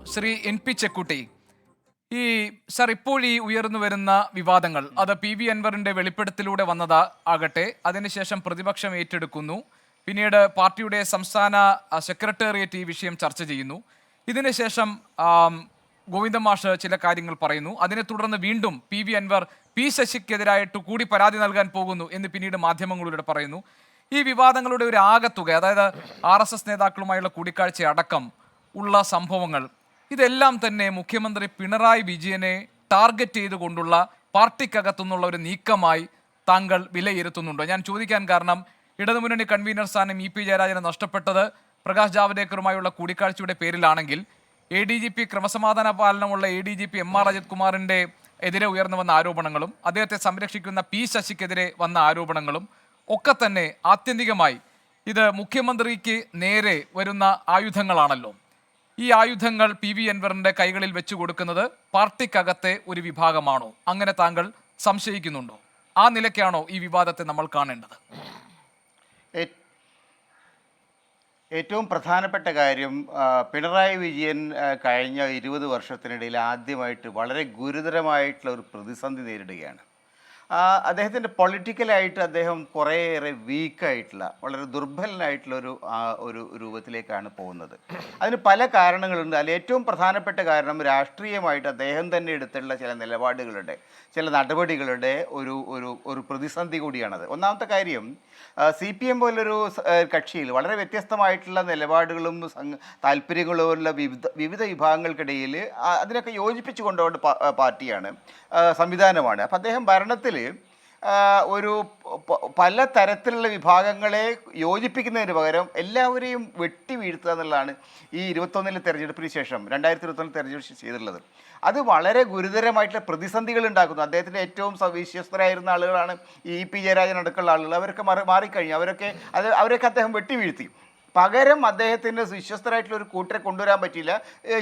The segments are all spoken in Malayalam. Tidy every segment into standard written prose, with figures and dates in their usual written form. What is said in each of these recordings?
ശ്രീ എൻ പി ചെക്കുട്ടി, ഈ സർ ഇപ്പോൾ ഈ ഉയർന്നു വരുന്ന വിവാദങ്ങൾ അത് പി വി അൻവറിന്റെ വെളിപ്പെടുത്തലിലൂടെ വന്നതാ ആകട്ടെ, അതിനുശേഷം പ്രതിപക്ഷം ഏറ്റെടുക്കുന്നു, പിന്നീട് പാർട്ടിയുടെ സംസ്ഥാന സെക്രട്ടേറിയറ്റ് ഈ വിഷയം ചർച്ച ചെയ്യുന്നു. ഇതിനുശേഷം ഗോവിന്ദൻ മാഷ് ചില കാര്യങ്ങൾ പറയുന്നു. അതിനെ തുടർന്ന് വീണ്ടും പി വി അൻവർ പി ശശിക്കെതിരായിട്ട് കൂടി പരാതി നൽകാൻ പോകുന്നു എന്ന് പിന്നീട് മാധ്യമങ്ങളിലൂടെ പറയുന്നു. ഈ വിവാദങ്ങളുടെ ഒരു ആകത്തുക, അതായത് RSS നേതാക്കളുമായുള്ള കൂടിക്കാഴ്ച അടക്കം ഉള്ള സംഭവങ്ങൾ, ഇതെല്ലാം തന്നെ മുഖ്യമന്ത്രി പിണറായി വിജയനെ ടാർഗറ്റ് ചെയ്തുകൊണ്ടുള്ള പാർട്ടിക്കകത്തുനിന്നുള്ള ഒരു നീക്കമായി താങ്കൾ വിലയിരുത്തുന്നുണ്ടോ? ഞാൻ ചോദിക്കാൻ കാരണം, ഇടതുമുന്നണി കൺവീനർ സ്ഥാനം ഇ പി ജയരാജന് നഷ്ടപ്പെട്ടത് പ്രകാശ് ജാവ്ദേക്കറുമായുള്ള കൂടിക്കാഴ്ചയുടെ പേരിലാണെങ്കിൽ ADGP ക്രമസമാധാന പാലനമുള്ള ADGP MR അജിത് കുമാറിന്റെ എതിരെ ഉയർന്നു വന്ന ആരോപണങ്ങളും അദ്ദേഹത്തെ സംരക്ഷിക്കുന്ന പി ശശിക്കെതിരെ വന്ന ആരോപണങ്ങളും ഒക്കെ തന്നെ ആത്യന്തികമായി ഇത് മുഖ്യമന്ത്രിക്ക് നേരെ വരുന്ന ആയുധങ്ങളാണല്ലോ. ഈ ആയുധങ്ങൾ പി വി അൻവറിന്റെ കൈകളിൽ വെച്ചു കൊടുക്കുന്നത് പാർട്ടിക്കകത്തെ ഒരു വിഭാഗമാണോ? അങ്ങനെ താങ്കൾ സംശയിക്കുന്നുണ്ടോ? ആ നിലയ്ക്കാണോ ഈ വിവാദത്തെ നമ്മൾ കാണേണ്ടത്? ഏറ്റവും പ്രധാനപ്പെട്ട കാര്യം, പിണറായി വിജയൻ കഴിഞ്ഞ 20 വർഷത്തിനിടയിൽ ആദ്യമായിട്ട് വളരെ ഗുരുതരമായിട്ടുള്ള ഒരു പ്രതിസന്ധി നേരിടുകയാണ്. അദ്ദേഹത്തിൻ്റെ പൊളിറ്റിക്കലായിട്ട് അദ്ദേഹം കുറേയേറെ വീക്കായിട്ടുള്ള, വളരെ ദുർബലനായിട്ടുള്ള ഒരു രൂപത്തിലേക്കാണ് പോകുന്നത്. അതിന് പല കാരണങ്ങളുണ്ട്. അതിൽ ഏറ്റവും പ്രധാനപ്പെട്ട കാരണം രാഷ്ട്രീയമായിട്ട് അദ്ദേഹം തന്നെ എടുത്തുള്ള ചില നിലപാടുകളുടെ, ചില നടപടികളുടെ ഒരു ഒരു ഒരു പ്രതിസന്ധി കൂടിയാണത്. ഒന്നാമത്തെ കാര്യം, CPM പോലൊരു കക്ഷിയിൽ വളരെ വ്യത്യസ്തമായിട്ടുള്ള നിലപാടുകളും താല്പര്യങ്ങളുമുള്ള വിവിധ വിഭാഗങ്ങൾക്കിടയിൽ അതിനൊക്കെ യോജിപ്പിച്ചു കൊണ്ടുപോകേണ്ട പാർട്ടിയാണ്, സംവിധാനമാണ്. അപ്പം അദ്ദേഹം ഭരണത്തിൽ ഒരു പല തരത്തിലുള്ള വിഭാഗങ്ങളെ യോജിപ്പിക്കുന്നതിന് പകരം എല്ലാവരെയും വെട്ടി വീഴ്ത്തുക എന്നുള്ളതാണ് ഈ 21 തെരഞ്ഞെടുപ്പിന് ശേഷം 2021 തെരഞ്ഞെടുപ്പ് ചെയ്തിട്ടുള്ളത്. അത് വളരെ ഗുരുതരമായിട്ടുള്ള പ്രതിസന്ധികൾ ഉണ്ടാക്കുന്നു. അദ്ദേഹത്തിൻ്റെ ഏറ്റവും വിശ്വസ്തരായിരുന്ന ആളുകളാണ് ഈ പി ജയരാജൻ അടക്കമുള്ള ആളുകൾ. അവരൊക്കെ മാറിക്കഴിഞ്ഞു. അവരൊക്കെ അദ്ദേഹം വെട്ടി വീഴ്ത്തി. പകരം അദ്ദേഹത്തിന് വിശ്വസ്തരായിട്ടുള്ള ഒരു കൂട്ടരെ കൊണ്ടുവരാൻ പറ്റിയില്ല.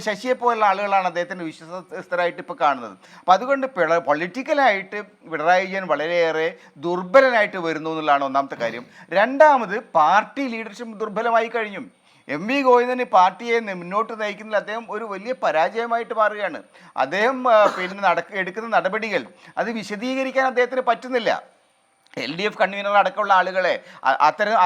ശശിയെ പോലുള്ള ആളുകളാണ് അദ്ദേഹത്തിന് വിശ്വസ്തരായിട്ട് ഇപ്പോൾ കാണുന്നത്. അപ്പോൾ അതുകൊണ്ട് പൊളിറ്റിക്കലായിട്ട് പിണറായി വിജയൻ വളരെയേറെ ദുർബലനായിട്ട് വരുന്നു എന്നുള്ളതാണ് ഒന്നാമത്തെ കാര്യം. രണ്ടാമത്, പാർട്ടി ലീഡർഷിപ്പ് ദുർബലമായി കഴിഞ്ഞു. MV ഗോവിന്ദൻ പാർട്ടിയെ മുന്നോട്ട് നയിക്കുന്നതിൽ അദ്ദേഹം ഒരു വലിയ പരാജയമായിട്ട് മാറുകയാണ്. അദ്ദേഹം എടുക്കുന്ന നടപടികൾ അത് വിശദീകരിക്കാൻ അദ്ദേഹത്തിന് പറ്റുന്നില്ല. LDF കൺവീനർ അടക്കമുള്ള ആളുകളെ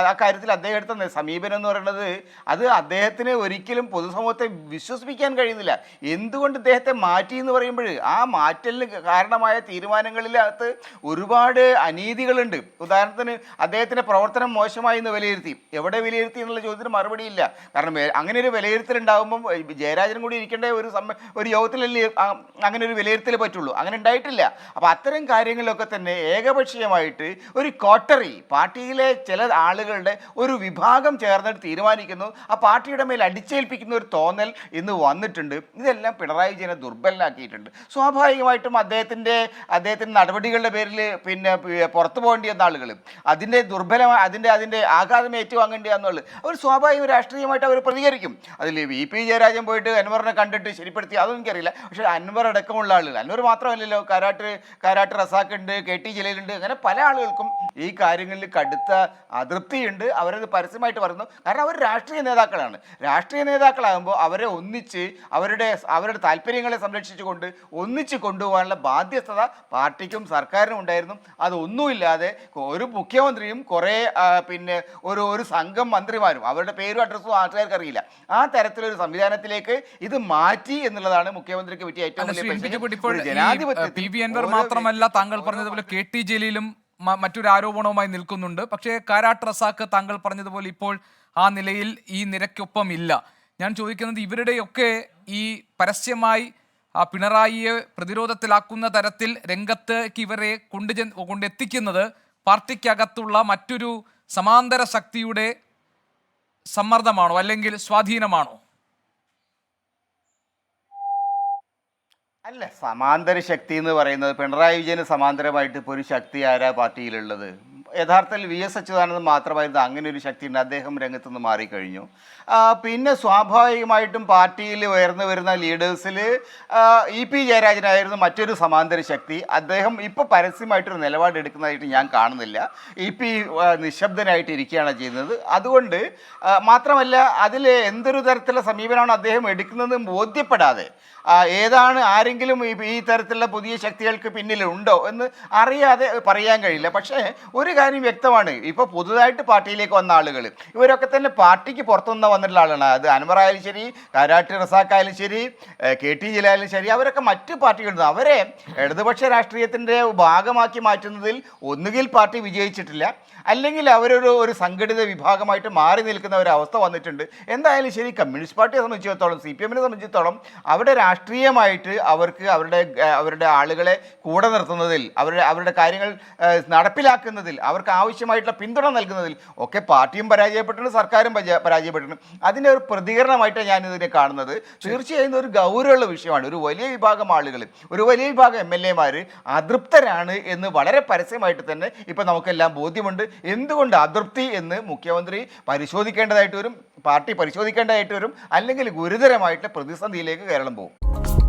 ആ കാര്യത്തിൽ അദ്ദേഹം എടുത്ത സമീപനം എന്ന് പറയുന്നത് അത് അദ്ദേഹത്തിന് ഒരിക്കലും പൊതുസമൂഹത്തെ വിശ്വസിപ്പിക്കാൻ കഴിയുന്നില്ല. എന്തുകൊണ്ട് ഇദ്ദേഹത്തെ മാറ്റി എന്ന് പറയുമ്പോൾ ആ മാറ്റലിന് കാരണമായ തീരുമാനങ്ങളിനകത്ത് ഒരുപാട് അനീതികളുണ്ട്. ഉദാഹരണത്തിന്, അദ്ദേഹത്തിൻ്റെ പ്രവർത്തനം മോശമായി എന്ന് വിലയിരുത്തി. എവിടെ വിലയിരുത്തി എന്നുള്ള ചോദ്യത്തിന് മറുപടിയില്ല. കാരണം അങ്ങനെ ഒരു വിലയിരുത്തൽ ഉണ്ടാകുമ്പം ജയരാജനും കൂടി ഇരിക്കേണ്ട ഒരു യോഗത്തിലല്ലേ അങ്ങനെ ഒരു വിലയിരുത്തൽ പറ്റുള്ളൂ. അങ്ങനെ ഉണ്ടായിട്ടില്ല. അപ്പോൾ അത്തരം കാര്യങ്ങളിലൊക്കെ തന്നെ ഏകപക്ഷീയമായിട്ട് ഒരു കോട്ടറി, പാർട്ടിയിലെ ചില ആളുകളുടെ ഒരു വിഭാഗം ചേർന്നിട്ട് തീരുമാനിക്കുന്നു. ആ പാർട്ടിയുടെ മേൽ അടിച്ചേൽപ്പിക്കുന്ന ഒരു തോന്നൽ ഇന്ന് വന്നിട്ടുണ്ട്. ഇതെല്ലാം പിണറായി വിജയനെ ദുർബലനാക്കിയിട്ടുണ്ട്. സ്വാഭാവികമായിട്ടും അദ്ദേഹത്തിൻ്റെ നടപടികളുടെ പേരിൽ പുറത്തു പോകേണ്ടി വന്ന ആളുകൾ അതിൻ്റെ ആഘാതം ഏറ്റുവാങ്ങേണ്ടി വന്നുള്ളത് അവർ സ്വാഭാവികം രാഷ്ട്രീയമായിട്ട് അവർ പ്രതികരിക്കും. അതിൽ VP ജയരാജൻ പോയിട്ട് അൻവറിനെ കണ്ടിട്ട് ശരിപ്പെടുത്തി അതൊന്നും എനിക്കറിയില്ല. പക്ഷേ അൻവർ അടക്കമുള്ള ആളുകൾ, അൻവർ മാത്രമല്ലല്ലോ, കാരാട്ട് റസാഖുണ്ട്, KT ജലീലുണ്ട്, അങ്ങനെ പല ആളുകൾക്കും ഈ കാര്യങ്ങളിൽ കടുത്ത അതൃപ്തിയുണ്ട്. അവരത് പരസ്യമായിട്ട് പറയുന്നു. കാരണം അവർ രാഷ്ട്രീയ നേതാക്കളാണ്. രാഷ്ട്രീയ നേതാക്കളാകുമ്പോൾ അവരെ ഒന്നിച്ച് അവരുടെ താല്പര്യങ്ങളെ സംരക്ഷിച്ചുകൊണ്ട് ഒന്നിച്ച് കൊണ്ടുപോകാനുള്ള ബാധ്യത പാർട്ടിക്കും സർക്കാരിനും ഉണ്ടായിരുന്നു. അതൊന്നുമില്ലാതെ ഒരു മുഖ്യമന്ത്രിയും കുറേ ഒരു സംഘം മന്ത്രിമാരും, അവരുടെ പേരും അഡ്രസ്സും ആൾക്കാർക്ക് അറിയില്ല, ആ തരത്തിലൊരു സംവിധാനത്തിലേക്ക് ഇത് മാറ്റി എന്നുള്ളതാണ് മുഖ്യമന്ത്രിക്ക് പറ്റിയ ഏറ്റവും വലിയ ജനാധിപത്യം. മാത്രമല്ല, താങ്കൾ പറഞ്ഞതുപോലെ KT ജലീലും മറ്റൊരു ആരോപണവുമായി നിൽക്കുന്നുണ്ട്. പക്ഷേ കാരാട്ട് റസാഖ് താങ്കൾ പറഞ്ഞതുപോലെ ഇപ്പോൾ ആ നിലയിൽ ഈ നിരക്കൊപ്പം ഇല്ല. ഞാൻ ചോദിക്കുന്നത്, ഇവരുടെയൊക്കെ ഈ പരസ്യമായി പിണറായിയെ പ്രതിരോധത്തിലാക്കുന്ന തരത്തിൽ രംഗത്തേക്ക് ഇവരെ കൊണ്ടെത്തിക്കുന്നത് പാർട്ടിക്കകത്തുള്ള മറ്റൊരു സമാന്തര ശക്തിയുടെ സമ്മർദ്ദമാണോ, അല്ലെങ്കിൽ സ്വാധീനമാണോ? അല്ല, സമാന്തര ശക്തി എന്ന് പറയുന്നത് പിണറായി വിജയന് സമാന്തരമായിട്ട് ഇപ്പോൾ ഒരു ശക്തി ആരാ പാർട്ടിയിലുള്ളത്? യഥാർത്ഥത്തിൽ വി എസ് അച്യുതാനന്ദൻ മാത്രമായിരുന്നു അങ്ങനെ ഒരു ശക്തി ഉണ്ട്. അദ്ദേഹം രംഗത്ത് നിന്ന് മാറിക്കഴിഞ്ഞു. പിന്നെ സ്വാഭാവികമായിട്ടും പാർട്ടിയിൽ ഉയർന്നു വരുന്ന ലീഡേഴ്സിൽ ഇ പി ജയരാജനായിരുന്നു മറ്റൊരു സമാന്തര ശക്തി. അദ്ദേഹം ഇപ്പോൾ പരസ്യമായിട്ടൊരു നിലപാടെടുക്കുന്നതായിട്ട് ഞാൻ കാണുന്നില്ല. ഇ പി നിശബ്ദനായിട്ട് ഇരിക്കുകയാണ് ചെയ്യുന്നത്. അതുകൊണ്ട് മാത്രമല്ല അതിൽ എന്തൊരു തരത്തിലുള്ള സമീപനമാണ് അദ്ദേഹം എടുക്കുന്നതെന്ന് ബോധ്യപ്പെടാതെ ഏതാണ് ആരെങ്കിലും ഈ തരത്തിലുള്ള പുതിയ ശക്തികൾക്ക് പിന്നിലുണ്ടോ എന്ന് അറിയാതെ പറയാൻ കഴിയില്ല. പക്ഷേ ഒരു കാര്യം വ്യക്തമാണ്, ഇപ്പോൾ പുതുതായിട്ട് പാർട്ടിയിലേക്ക് വന്ന ആളുകൾ ഇവരൊക്കെ തന്നെ പാർട്ടിക്ക് പുറത്തുനിന്ന് വന്നിട്ടുള്ള ആളാണ്. അത് അൻവറായാലും ശരി, കാരാട്ട് റസാഖായാലും ശരി, കെ ടി ജലീലായാലും ശരി, അവരൊക്കെ മറ്റ് പാർട്ടികളിൽ നിന്ന് അവരെ ഇടതുപക്ഷ രാഷ്ട്രീയത്തിൻ്റെ ഭാഗമാക്കി മാറ്റുന്നതിൽ ഒന്നുകിൽ പാർട്ടി വിജയിച്ചിട്ടില്ല, അല്ലെങ്കിൽ അവരൊരു സംഘടിത വിഭാഗമായിട്ട് മാറി നിൽക്കുന്ന ഒരവസ്ഥ വന്നിട്ടുണ്ട്. എന്തായാലും ശരി, കമ്മ്യൂണിസ്റ്റ് പാർട്ടിയെ സംബന്ധിച്ചിടത്തോളം, സി പി എമ്മിനെ സംബന്ധിച്ചിടത്തോളം അവിടെ രാഷ്ട്രീയമായിട്ട് അവർക്ക് അവരുടെ ആളുകളെ കൂടെ നിർത്തുന്നതിൽ, അവരുടെ കാര്യങ്ങൾ നടപ്പിലാക്കുന്നതിൽ, അവർക്ക് ആവശ്യമായിട്ടുള്ള പിന്തുണ നൽകുന്നതിൽ ഒക്കെ പാർട്ടിയും പരാജയപ്പെട്ടിട്ടുണ്ട്, സർക്കാരും പരാജയപ്പെട്ടിട്ടുണ്ട്. അതിൻ്റെ ഒരു പ്രതികരണമായിട്ടാണ് ഞാനിതിനെ കാണുന്നത്. തീർച്ചയായും ഒരു ഗൗരവമുള്ള വിഷയമാണ്. ഒരു വലിയ വിഭാഗം ആളുകൾ, ഒരു വലിയ വിഭാഗം MLA-മാർ അതൃപ്തരാണ് എന്ന് വളരെ പരസ്യമായിട്ട് തന്നെ ഇപ്പം നമുക്കെല്ലാം ബോധ്യമുണ്ട്. എന്തുകൊണ്ട് അതൃപ്തി എന്ന് മുഖ്യമന്ത്രി പരിശോധിക്കേണ്ടതായിട്ട് വരും, പാർട്ടി പരിശോധിക്കേണ്ടതായിട്ട് വരും, അല്ലെങ്കിൽ ഗുരുതരമായിട്ട് പ്രതിസന്ധിയിലേക്ക് കേരളം പോകും.